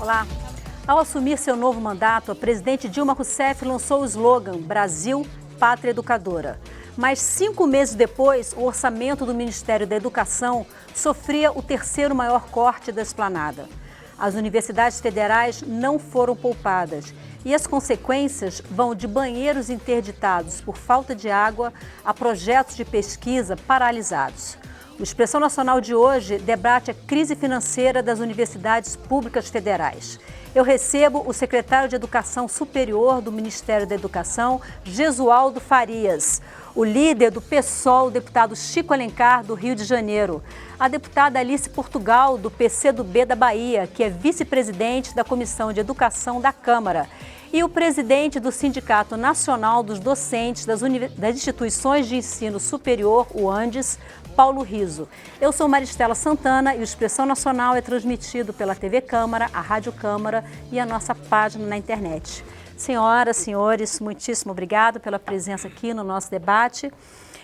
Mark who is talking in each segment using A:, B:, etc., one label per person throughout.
A: Olá. Ao assumir seu novo mandato, a presidente Dilma Rousseff lançou o slogan Brasil, Pátria Educadora. Mas 5 meses depois, o orçamento do Ministério da Educação sofria o terceiro maior corte da esplanada. As universidades federais não foram poupadas e as consequências vão de banheiros interditados por falta de água a projetos de pesquisa paralisados. O Expressão Nacional de hoje debate a crise financeira das universidades públicas federais. Eu recebo o secretário de Educação Superior do Ministério da Educação, Jesualdo Farias, o líder do PSOL, o deputado Chico Alencar, do Rio de Janeiro, a deputada Alice Portugal, do PCdoB da Bahia, que é vice-presidente da Comissão de Educação da Câmara, e o presidente do Sindicato Nacional dos Docentes das Instituições de Ensino Superior, o ANDES, Paulo Riso. Eu sou Maristela Santana e o Expressão Nacional é transmitido pela TV Câmara, a Rádio Câmara e a nossa página na internet. Senhoras, senhores, muitíssimo obrigado pela presença aqui no nosso debate.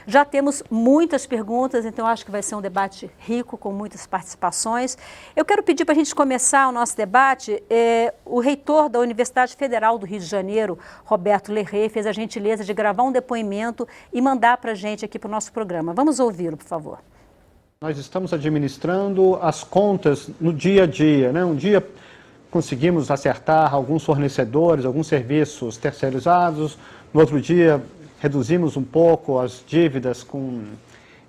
A: Já temos muitas perguntas, então acho que vai ser um debate rico, com muitas participações. Eu quero pedir para a gente começar o nosso debate, o reitor da Universidade Federal do Rio de Janeiro, Roberto Lerrey, fez a gentileza de gravar um depoimento e mandar para a gente aqui para o nosso programa. Vamos ouvi-lo, por favor.
B: Nós estamos administrando as contas no dia a dia, né? Um dia conseguimos acertar alguns fornecedores, alguns serviços terceirizados, no outro dia reduzimos um pouco as dívidas com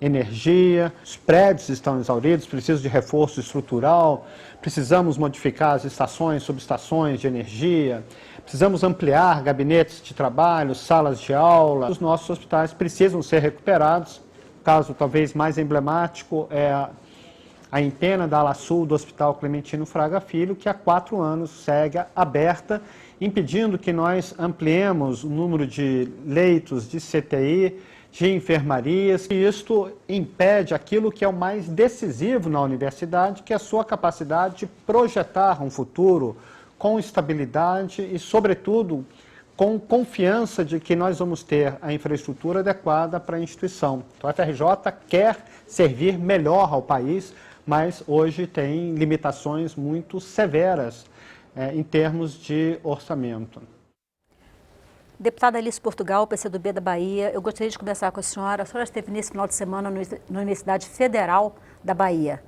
B: energia, os prédios estão exauridos, precisam de reforço estrutural, precisamos modificar as estações, subestações de energia, precisamos ampliar gabinetes de trabalho, salas de aula. Os nossos hospitais precisam ser recuperados. O caso talvez mais emblemático é a empena da ala sul do Hospital Clementino Fraga Filho, que há 4 anos segue aberta, impedindo que nós ampliemos o número de leitos de CTI, de enfermarias. E isto impede aquilo que é o mais decisivo na universidade, que é a sua capacidade de projetar um futuro com estabilidade e, sobretudo, com confiança de que nós vamos ter a infraestrutura adequada para a instituição. Então, a FRJ quer servir melhor ao país, mas hoje tem limitações muito severas em termos de orçamento.
A: Deputada Alice Portugal, PCdoB da Bahia, eu gostaria de começar com a senhora. A senhora esteve nesse final de semana na Universidade Federal da Bahia.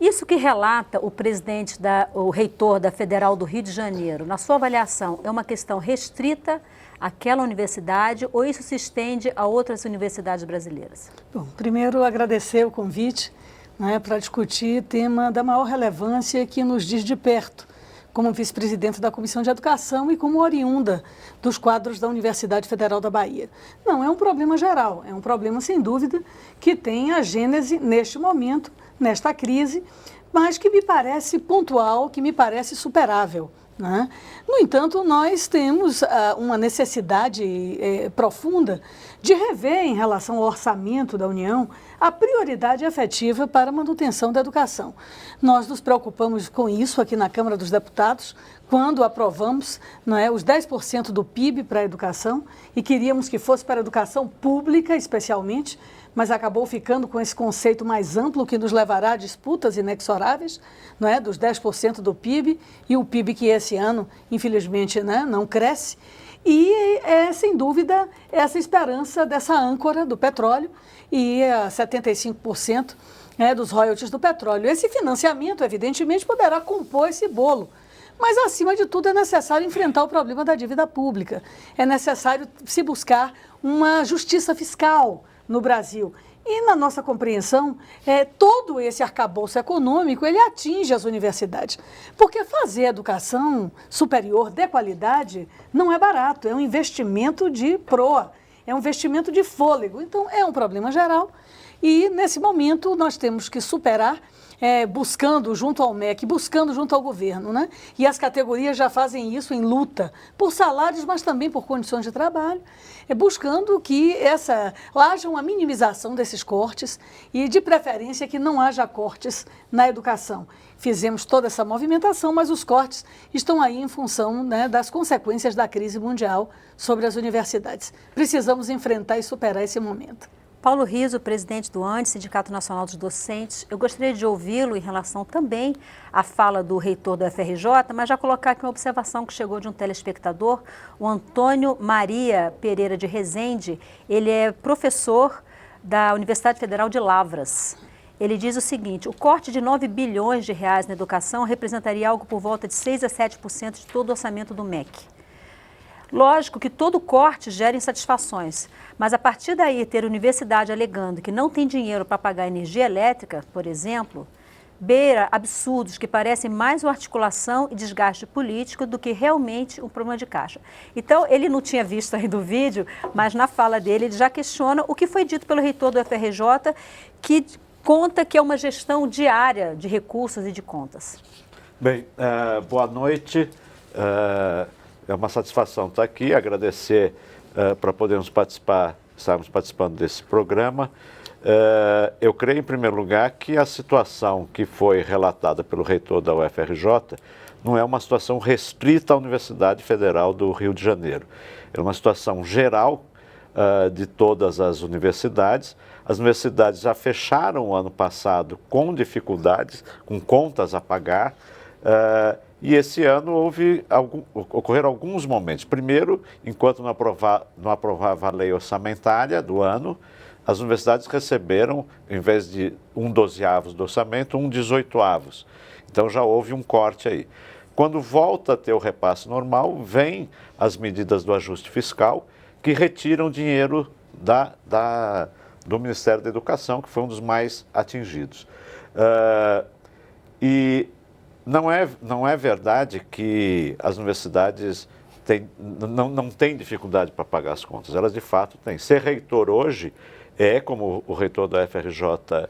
A: Isso que relata o reitor da Federal do Rio de Janeiro, na sua avaliação, é uma questão restrita àquela universidade ou isso se estende a outras universidades brasileiras?
C: Bom, primeiro agradecer o convite, né, para discutir tema da maior relevância que nos diz de perto, como vice-presidente da Comissão de Educação e como oriunda dos quadros da Universidade Federal da Bahia. Não, é um problema geral, é um problema, sem dúvida, que tem a gênese neste momento, nesta crise, mas que me parece pontual, que me parece superável, né? No entanto, nós temos uma necessidade profunda de rever, em relação ao orçamento da União, a prioridade efetiva para a manutenção da educação. Nós nos preocupamos com isso aqui na Câmara dos Deputados, quando aprovamos, não é, os 10% do PIB para a educação, e queríamos que fosse para a educação pública, especialmente, mas acabou ficando com esse conceito mais amplo que nos levará a disputas inexoráveis, não é, dos 10% do PIB, e o PIB que esse ano, infelizmente, né, não cresce. E sem dúvida, essa esperança dessa âncora do petróleo e 75% dos royalties do petróleo. Esse financiamento, evidentemente, poderá compor esse bolo. Mas, acima de tudo, é necessário enfrentar o problema da dívida pública. É necessário se buscar uma justiça fiscal no Brasil. E, na nossa compreensão, todo esse arcabouço econômico, ele atinge as universidades. Porque fazer educação superior de qualidade não é barato, é um investimento de proa, é um investimento de fôlego. Então, é um problema geral e, nesse momento, nós temos que superar, buscando junto ao MEC, buscando junto ao governo, né? E as categorias já fazem isso em luta por salários, mas também por condições de trabalho, buscando que haja uma minimização desses cortes e, de preferência, que não haja cortes na educação. Fizemos toda essa movimentação, mas os cortes estão aí em função, né, das consequências da crise mundial sobre as universidades. Precisamos enfrentar e superar esse momento.
A: Paulo Riso, presidente do ANDE, Sindicato Nacional dos Docentes, eu gostaria de ouvi-lo em relação também à fala do reitor do FRJ, mas já colocar aqui uma observação que chegou de um telespectador, o Antônio Maria Pereira de Rezende, ele é professor da Universidade Federal de Lavras. Ele diz o seguinte: o corte de 9 bilhões de reais na educação representaria algo por volta de 6 a 7% de todo o orçamento do MEC. Lógico que todo corte gera insatisfações, mas a partir daí ter universidade alegando que não tem dinheiro para pagar energia elétrica, por exemplo, beira absurdos que parecem mais uma articulação e desgaste político do que realmente um problema de caixa. Então, ele não tinha visto ainda o vídeo, mas na fala dele ele já questiona o que foi dito pelo reitor do FRJ, que conta que é uma gestão diária de recursos e de contas.
D: Bem, boa noite. É uma satisfação estar aqui, agradecer para podermos estarmos participando desse programa. Eu creio, em primeiro lugar, que a situação que foi relatada pelo reitor da UFRJ não é uma situação restrita à Universidade Federal do Rio de Janeiro. É uma situação geral de todas as universidades. As universidades já fecharam o ano passado com dificuldades, com contas a pagar. E esse ano ocorreram alguns momentos. Primeiro, enquanto não aprovava a lei orçamentária do ano, as universidades receberam, em vez de 1/12 do orçamento, 1/18. Então já houve um corte aí. Quando volta a ter o repasse normal, vem as medidas do ajuste fiscal, que retiram dinheiro do Ministério da Educação, que foi um dos mais atingidos. E não é verdade que as universidades não têm dificuldade para pagar as contas. Elas, de fato, têm. Ser reitor hoje como o reitor da FRJ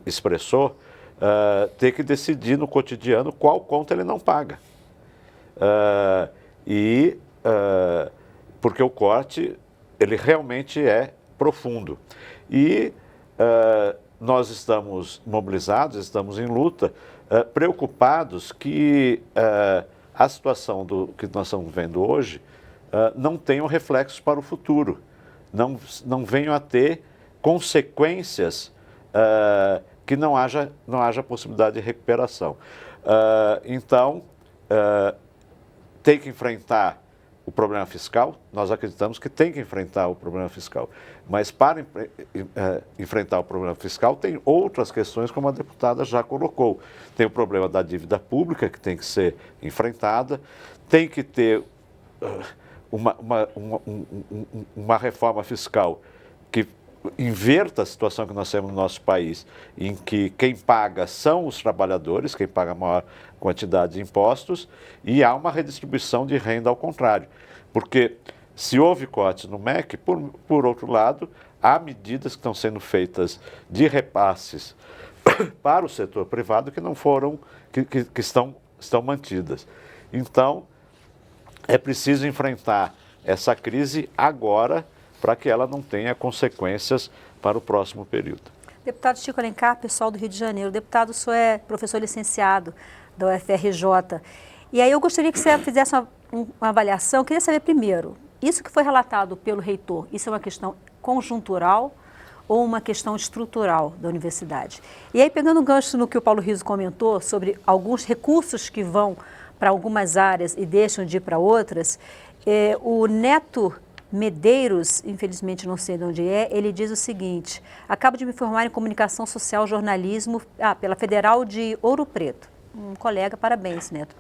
D: expressou, ter que decidir no cotidiano qual conta ele não paga. Porque o corte, ele realmente é profundo. E nós estamos mobilizados, estamos em luta, preocupados que a situação que nós estamos vendo hoje não tenha reflexos para o futuro, não venham a ter consequências que não haja possibilidade de recuperação. Então, tem que enfrentar o problema fiscal, nós acreditamos que tem que enfrentar o problema fiscal. Mas para enfrentar o problema fiscal tem outras questões, como a deputada já colocou. Tem o problema da dívida pública, que tem que ser enfrentada, tem que ter uma reforma fiscal que inverta a situação que nós temos no nosso país, em que quem paga são os trabalhadores, quem paga a maior quantidade de impostos, e há uma redistribuição de renda ao contrário. Porque se houve cortes no MEC, por outro lado, há medidas que estão sendo feitas de repasses para o setor privado que não foram, que estão mantidas. Então, é preciso enfrentar essa crise agora, para que ela não tenha consequências para o próximo período.
A: Deputado Chico Alencar, pessoal do Rio de Janeiro. Deputado, o senhor é professor licenciado da UFRJ. E aí eu gostaria que você fizesse uma avaliação. Eu queria saber primeiro, isso que foi relatado pelo reitor, isso é uma questão conjuntural ou uma questão estrutural da universidade? E aí, pegando um gancho no que o Paulo Riso comentou sobre alguns recursos que vão para algumas áreas e deixam de ir para outras, o Neto Medeiros, infelizmente não sei de onde ele diz o seguinte: acabo de me formar em comunicação social, jornalismo, pela Federal de Ouro Preto. Um colega, parabéns, Neto.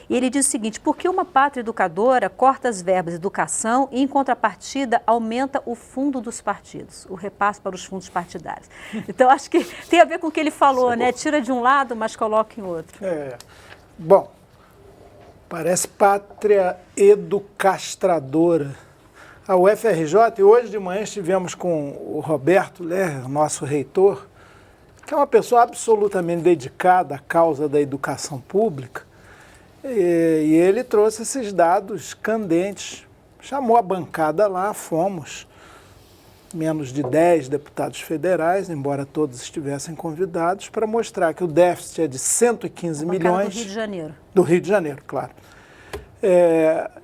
A: E ele diz o seguinte: por que uma pátria educadora corta as verbas de educação e, em contrapartida, aumenta o fundo dos partidos, o repasse para os fundos partidários? Então, acho que tem a ver com o que ele falou, né? Tira de um lado, mas coloca em outro.
E: Bom, parece pátria educastradora. A UFRJ, e hoje de manhã estivemos com o Roberto Lerner, nosso reitor, que é uma pessoa absolutamente dedicada à causa da educação pública, e ele trouxe esses dados candentes, chamou a bancada lá, fomos, menos de 10 deputados federais, embora todos estivessem convidados, para mostrar que o déficit é de 115 milhões...
A: Do Rio de Janeiro.
E: Do Rio de Janeiro, claro.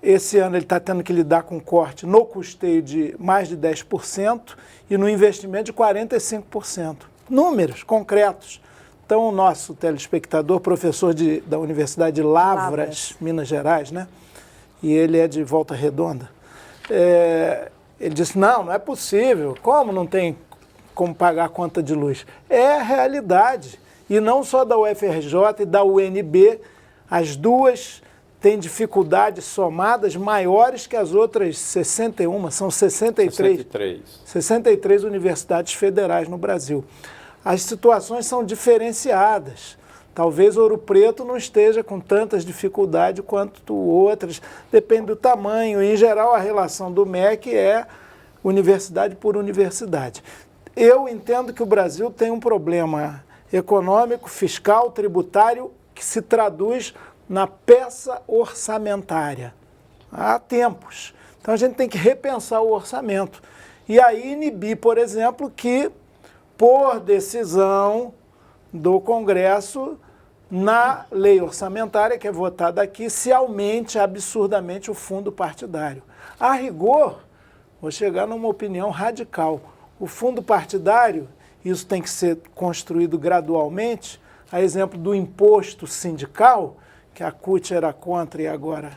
E: Esse ano ele está tendo que lidar com um corte no custeio de mais de 10% e no investimento de 45%. Números concretos. Então, o nosso telespectador, professor da Universidade de Lavras, Minas Gerais, né? E ele é de Volta Redonda, ele disse, não é possível, como não tem como pagar a conta de luz? É a realidade. E não só da UFRJ e da UNB, as duas têm dificuldades somadas maiores que as outras 61, são 63 universidades federais no Brasil. As situações são diferenciadas. Talvez Ouro Preto não esteja com tantas dificuldades quanto outras, depende do tamanho. Em geral, a relação do MEC é universidade por universidade. Eu entendo que o Brasil tem um problema econômico, fiscal, tributário, que se traduz na peça orçamentária. Há tempos. Então, a gente tem que repensar o orçamento. E aí inibir, por exemplo, que, por decisão do Congresso, na lei orçamentária, que é votada aqui, se aumente absurdamente o fundo partidário. A rigor, vou chegar numa opinião radical. O fundo partidário, isso tem que ser construído gradualmente, a exemplo do imposto sindical, que a CUT era contra e agora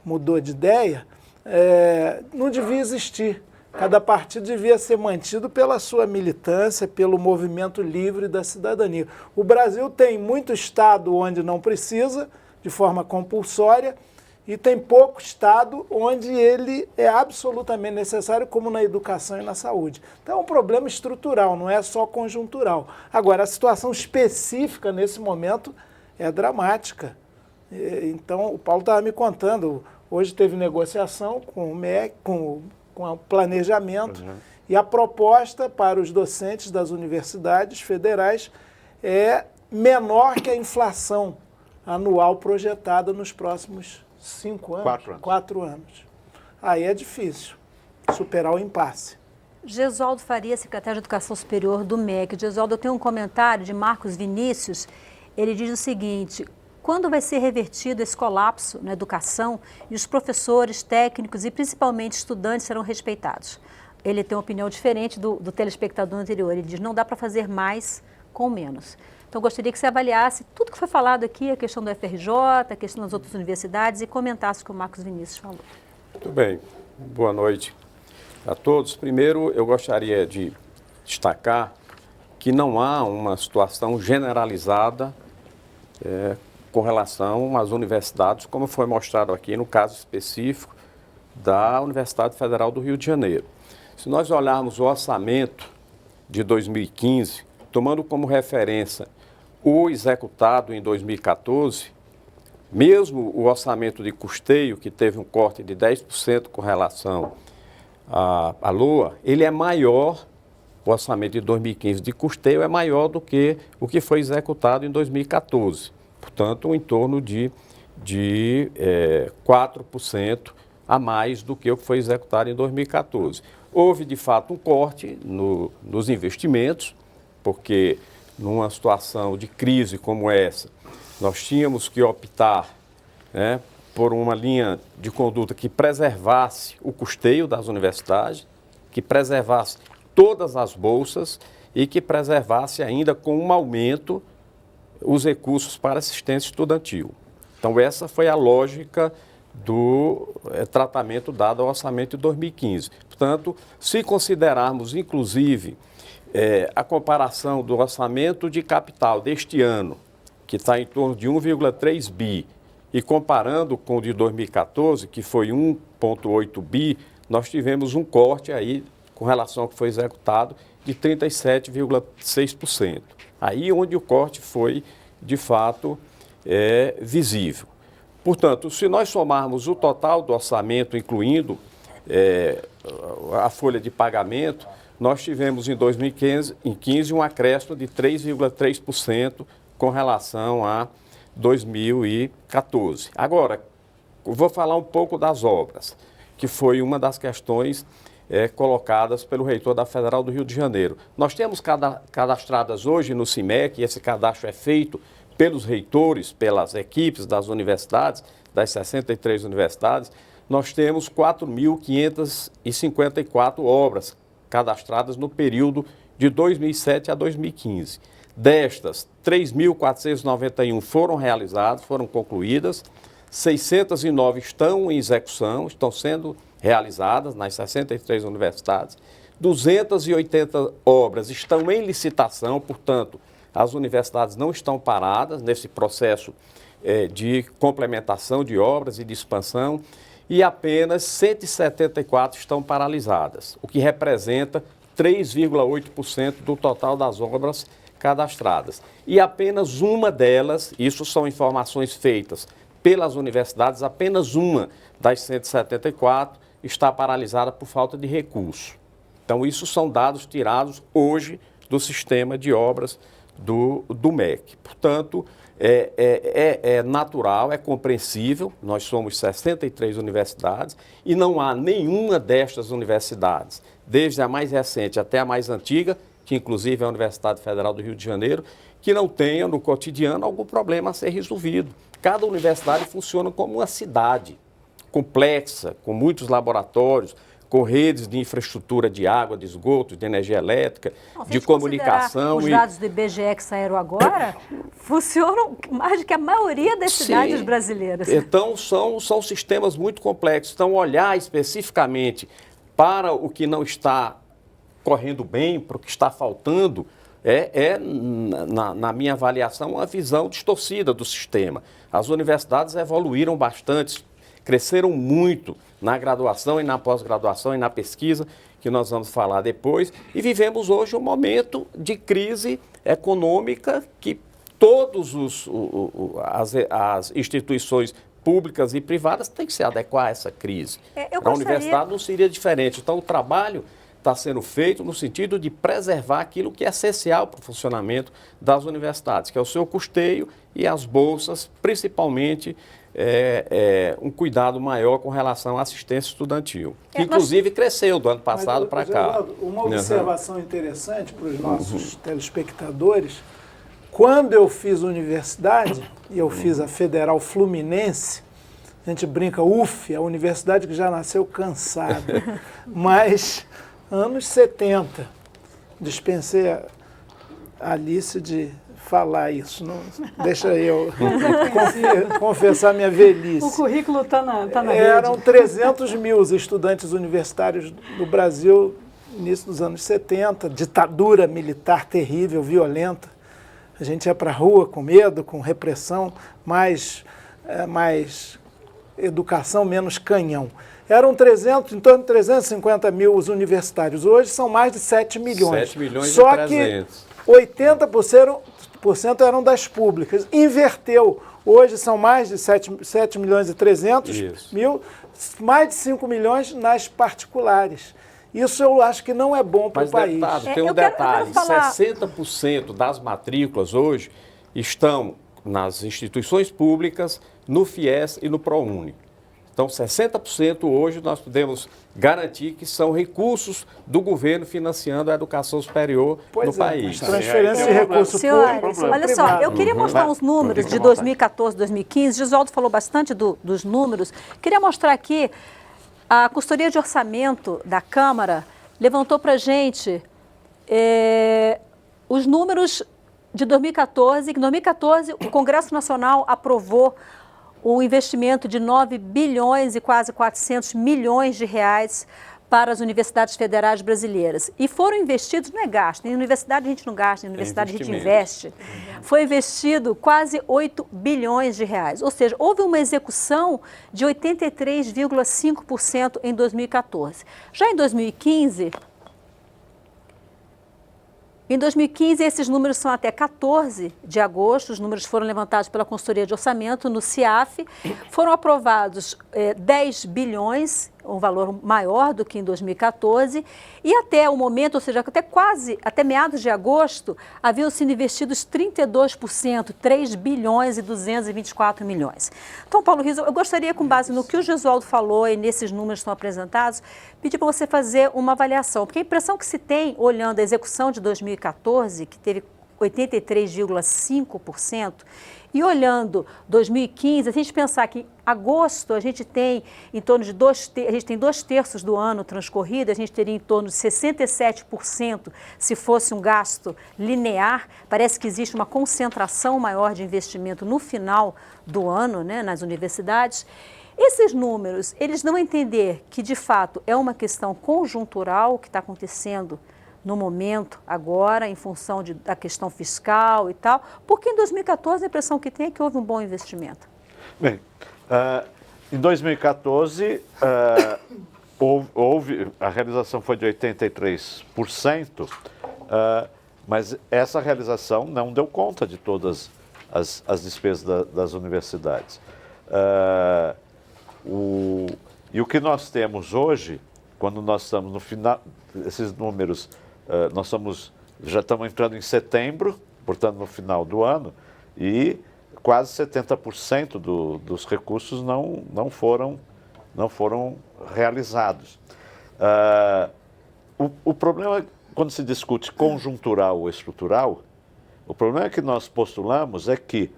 E: mudou de ideia, não devia existir. Cada partido devia ser mantido pela sua militância, pelo movimento livre da cidadania. O Brasil tem muito estado onde não precisa, de forma compulsória, e tem pouco estado onde ele é absolutamente necessário, como na educação e na saúde. Então é um problema estrutural, não é só conjuntural. Agora, a situação específica nesse momento é dramática. Então, o Paulo estava me contando, hoje teve negociação com o MEC, com o planejamento, e a proposta para os docentes das universidades federais é menor que a inflação anual projetada nos próximos 5 anos. 4 anos. Aí é difícil superar o impasse.
A: Gesualdo Faria, secretário de Educação Superior do MEC. Gesualdo, eu tenho um comentário de Marcos Vinícius. Ele diz o seguinte: quando vai ser revertido esse colapso na educação e os professores, técnicos e principalmente estudantes serão respeitados? Ele tem uma opinião diferente do telespectador anterior. Ele diz, não dá para fazer mais com menos. Então, gostaria que você avaliasse tudo que foi falado aqui, a questão do FRJ, a questão das outras universidades, e comentasse o que o Marcos Vinícius falou.
F: Muito bem. Boa noite a todos. Primeiro, eu gostaria de destacar que não há uma situação generalizada com relação às universidades, como foi mostrado aqui no caso específico da Universidade Federal do Rio de Janeiro. Se nós olharmos o orçamento de 2015, tomando como referência o executado em 2014, mesmo o orçamento de custeio, que teve um corte de 10% com relação à LOA, ele é maior, o orçamento de 2015 de custeio é maior do que o que foi executado em 2014. Portanto, em torno de 4% a mais do que o que foi executado em 2014. Houve, de fato, um corte nos investimentos, porque numa situação de crise como essa, nós tínhamos que optar por uma linha de conduta que preservasse o custeio das universidades, que preservasse todas as bolsas e que preservasse ainda com um aumento os recursos para assistência estudantil. Então, essa foi a lógica do tratamento dado ao orçamento de 2015. Portanto, se considerarmos, inclusive, a comparação do orçamento de capital deste ano, que está em torno de 1,3 bi, e comparando com o de 2014, que foi 1,8 bi, nós tivemos um corte aí, com relação ao que foi executado, de 37,6%. Aí onde o corte foi, de fato, visível. Portanto, se nós somarmos o total do orçamento, incluindo a folha de pagamento, nós tivemos em 2015 um acréscimo de 3,3% com relação a 2014. Agora, vou falar um pouco das obras, que foi uma das questões colocadas pelo reitor da Federal do Rio de Janeiro. Nós temos cadastradas hoje no CIMEC, e esse cadastro é feito pelos reitores, pelas equipes das universidades, das 63 universidades, nós temos 4.554 obras cadastradas no período de 2007 a 2015. Destas, 3.491 foram realizadas, foram concluídas, 609 estão em execução, estão sendo realizadas nas 63 universidades, 280 obras estão em licitação, portanto, as universidades não estão paradas nesse processo de complementação de obras e de expansão, e apenas 174 estão paralisadas, o que representa 3,8% do total das obras cadastradas. E apenas uma delas, isso são informações feitas pelas universidades, apenas uma das 174 está paralisada por falta de recurso. Então, isso são dados tirados hoje do sistema de obras do MEC. Portanto, é natural, é compreensível, nós somos 63 universidades e não há nenhuma destas universidades, desde a mais recente até a mais antiga, que inclusive é a Universidade Federal do Rio de Janeiro, que não tenha no cotidiano algum problema a ser resolvido. Cada universidade funciona como uma cidade complexa, com muitos laboratórios, com redes de infraestrutura de água, de esgoto, de energia elétrica, de comunicação.
A: Os dados do IBGE que saíram agora funcionam mais do que a maioria das cidades brasileiras.
F: Então, são sistemas muito complexos. Então, olhar especificamente para o que não está correndo bem, para o que está faltando, na minha avaliação, uma visão distorcida do sistema. As universidades evoluíram bastante, cresceram muito na graduação e na pós-graduação e na pesquisa, que nós vamos falar depois, e vivemos hoje um momento de crise econômica que todas as instituições públicas e privadas têm que se adequar a essa crise. A universidade não seria diferente. Então, o trabalho está sendo feito no sentido de preservar aquilo que é essencial para o funcionamento das universidades, que é o seu custeio e as bolsas, principalmente um cuidado maior com relação à assistência estudantil, que inclusive cresceu do ano passado para cá.
E: Uma observação interessante para os nossos telespectadores, quando eu fiz universidade, e eu fiz a Federal Fluminense, a gente brinca, a universidade que já nasceu cansada, mas anos 70, dispensei a Alice de falar isso, não, deixa eu confessar minha velhice.
C: O currículo está na rede.
E: Eram 300 mil os estudantes universitários do Brasil, início dos anos 70, ditadura militar terrível, violenta. A gente ia para a rua com medo, com repressão, mais educação, menos canhão. Eram em torno de 350 mil os universitários. Hoje são mais de 7 milhões.
F: 7 milhões
E: Só
F: e 300.
E: Que 80% eram das públicas. Inverteu. Hoje são mais de 7 milhões e 300 mil, mais de 5 milhões nas particulares. Isso eu acho que não é bom para o país.
F: Mas tem um detalhe, 60% das matrículas hoje estão nas instituições públicas, no FIES e no ProUni. Então, 60% hoje nós podemos garantir que são recursos do governo financiando a educação superior no país.
E: Transferência de recurso público.
A: Olha só, eu queria mostrar uns números de 2014, 2015. Gisoldo falou bastante dos números. Queria mostrar aqui, a Consultoria de Orçamento da Câmara levantou para a gente os números de 2014. Em 2014, o Congresso Nacional aprovou o investimento de 9 bilhões e quase 400 milhões de reais para as universidades federais brasileiras. E foram investidos, não é gasto, em universidade a gente não gasta, em universidade a gente investe. Foi investido quase 8 bilhões de reais. Ou seja, houve uma execução de 83,5% em 2014. Já em 2015, esses números são até 14 de agosto, os números foram levantados pela Consultoria de Orçamento no CIAF, foram aprovados 10 bilhões, um valor maior do que em 2014, e até o momento, ou seja, até meados de agosto, haviam sido investidos 32%, 3 bilhões e 224 milhões. Então, Paulo Rizzo, eu gostaria, com base no que o Gisoldo falou e nesses números que estão apresentados, pedir para você fazer uma avaliação, porque a impressão que se tem, olhando a execução de 2014, que teve 83,5%. E olhando 2015, se a gente pensar que em agosto a gente tem em torno de 2/3 do ano transcorrido, a gente teria em torno de 67% se fosse um gasto linear. Parece que existe uma concentração maior de investimento no final do ano, né, nas universidades. Esses números, eles dão a entender que, de fato, é uma questão conjuntural que está acontecendo no momento, agora, em função da questão fiscal e tal, porque em 2014 a impressão que tem é que houve um bom investimento.
D: Bem, em 2014, a realização foi de 83%, mas essa realização não deu conta de todas as despesas das universidades. E o que nós temos hoje, quando nós estamos no final, esses números, já estamos entrando em setembro, portanto no final do ano, e quase 70% dos recursos não foram realizados. O problema, quando se discute conjuntural ou estrutural, o problema que nós postulamos é que,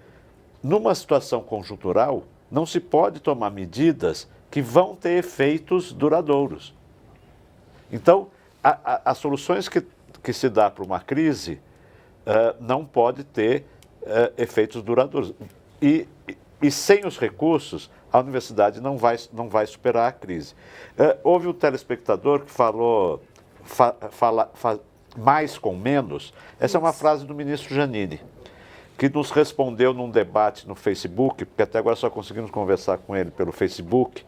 D: numa situação conjuntural, não se pode tomar medidas que vão ter efeitos duradouros. Então, as soluções que se dá para uma crise não pode ter efeitos duradouros. E sem os recursos, a universidade não vai superar a crise. Houve um telespectador que falou mais com menos. Essa é uma frase do ministro Giannini, que nos respondeu num debate no Facebook, porque até agora só conseguimos conversar com ele pelo Facebook,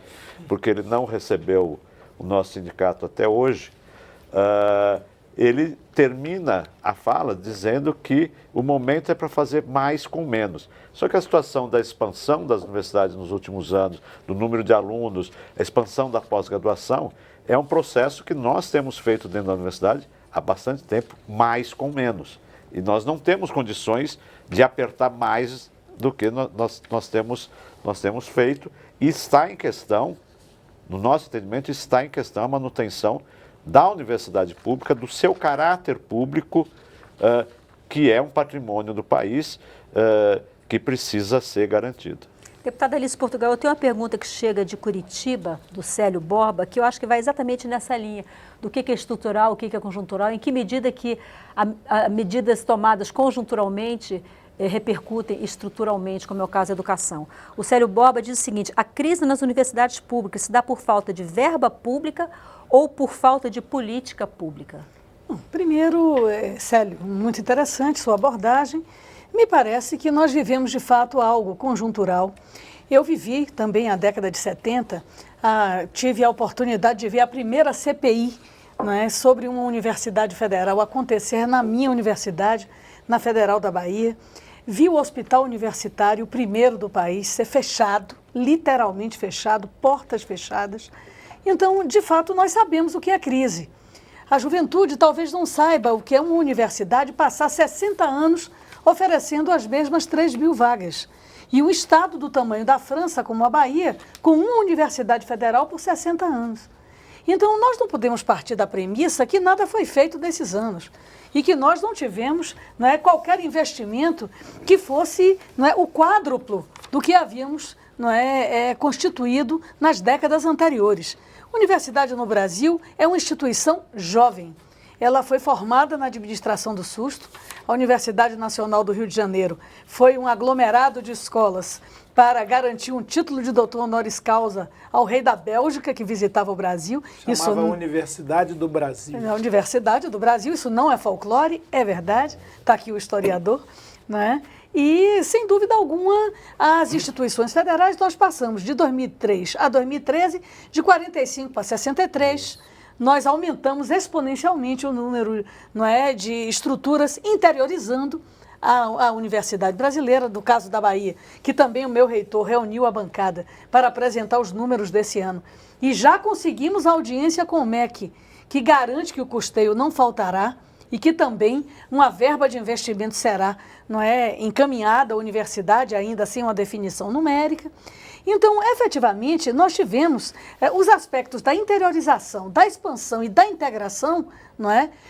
D: porque ele não recebeu o nosso sindicato até hoje. Ele termina a fala dizendo que o momento é para fazer mais com menos. Só que a situação da expansão das universidades nos últimos anos, do número de alunos, a expansão da pós-graduação, é um processo que nós temos feito dentro da universidade há bastante tempo, mais com menos. E nós não temos condições de apertar mais do que nós temos feito. E está em questão, no nosso entendimento, está em questão a manutenção da universidade pública, do seu caráter público, que é um patrimônio do país, que precisa ser garantido.
A: Deputada Alice Portugal, eu tenho uma pergunta que chega de Curitiba, do Célio Borba, que eu acho que vai exatamente nessa linha do que é estrutural, o que é conjuntural, em que medida que medidas tomadas conjunturalmente repercutem estruturalmente, como é o caso da educação. O Célio Borba diz o seguinte: a crise nas universidades públicas se dá por falta de verba pública ou por falta de política pública?
C: Primeiro, Célio, muito interessante sua abordagem. Me parece que nós vivemos, de fato, algo conjuntural. Eu vivi também a década de 70, tive a oportunidade de ver a primeira CPI, né, sobre uma universidade federal acontecer na minha universidade, na Federal da Bahia. Vi o hospital universitário, o primeiro do país, ser fechado, literalmente fechado, portas fechadas. Então, de fato, nós sabemos o que é crise. A juventude talvez não saiba o que é uma universidade passar 60 anos oferecendo as mesmas 3.000 vagas. E um estado do tamanho da França, como a Bahia, com uma universidade federal por 60 anos. Então, nós não podemos partir da premissa que nada foi feito nesses anos e que nós não tivemos, qualquer investimento que fosse, o quádruplo do que havíamos, constituído nas décadas anteriores. A universidade no Brasil é uma instituição jovem. Ela foi formada na administração do susto. A Universidade Nacional do Rio de Janeiro foi um aglomerado de escolas para garantir um título de doutor honoris causa ao rei da Bélgica, que visitava o Brasil.
E: Chamava Universidade do Brasil.
C: É a Universidade do Brasil, isso não é folclore, é verdade. Está aqui o historiador, né? E, sem dúvida alguma, as instituições federais, nós passamos de 2003 a 2013, de 45 para 63, nós aumentamos exponencialmente o número de estruturas interiorizando a Universidade Brasileira, no caso da Bahia, que também o meu reitor reuniu a bancada para apresentar os números desse ano. E já conseguimos a audiência com o MEC, que garante que o custeio não faltará e que também uma verba de investimento será encaminhada à universidade, ainda sem uma definição numérica. Então, efetivamente, nós tivemos os aspectos da interiorização, da expansão e da integração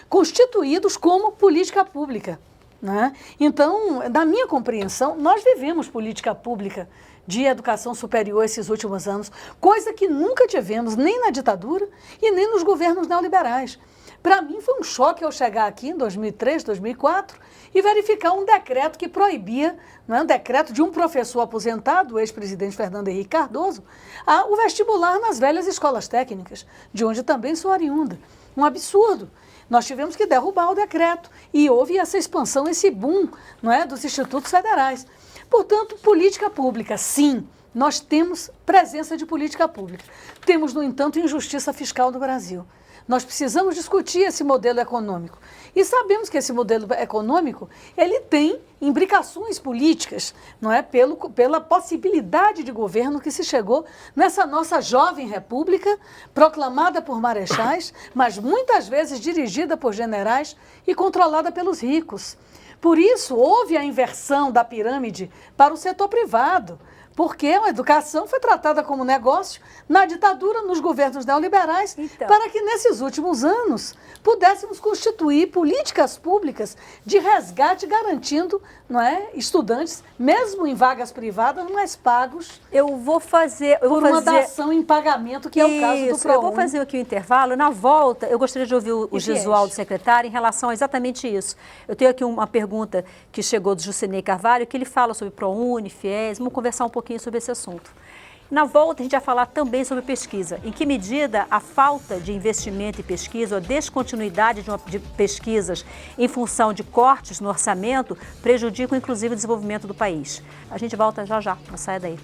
C: constituídos como política pública. né? Então, na minha compreensão, nós vivemos política pública de educação superior esses últimos anos, coisa que nunca tivemos nem na ditadura e nem nos governos neoliberais. Para mim foi um choque eu chegar aqui em 2003, 2004 e verificar um decreto que proibia, não é, um decreto de um professor aposentado, o ex-presidente Fernando Henrique Cardoso, o vestibular nas velhas escolas técnicas, de onde também sou oriunda. Um absurdo. Nós tivemos que derrubar o decreto e houve essa expansão, esse boom, não é, dos institutos federais. Portanto, política pública, sim, nós temos presença de política pública. Temos, no entanto, injustiça fiscal no Brasil. Nós precisamos discutir esse modelo econômico. E sabemos que esse modelo econômico, ele tem imbricações políticas, não é? Pela possibilidade de governo que se chegou nessa nossa jovem república, proclamada por marechais, mas muitas vezes dirigida por generais e controlada pelos ricos. Por isso, houve a inversão da pirâmide para o setor privado, porque a educação foi tratada como negócio na ditadura, nos governos neoliberais, para que nesses últimos anos pudéssemos constituir políticas públicas de resgate garantindo, não é, estudantes, mesmo em vagas privadas, mais pagos por uma dação em pagamento, que é o caso do ProUni.
A: Eu vou fazer aqui o intervalo. Na volta, eu gostaria de ouvir o visual do secretário em relação a exatamente isso. Eu tenho aqui uma pergunta que chegou do Jucinei Carvalho, que ele fala sobre ProUni, FIES. Vamos conversar um pouquinho sobre esse assunto. Na volta, a gente vai falar também sobre pesquisa. Em que medida a falta de investimento em pesquisa ou a descontinuidade de pesquisas em função de cortes no orçamento prejudicam, inclusive, o desenvolvimento do país. A gente volta já já, não saia daí.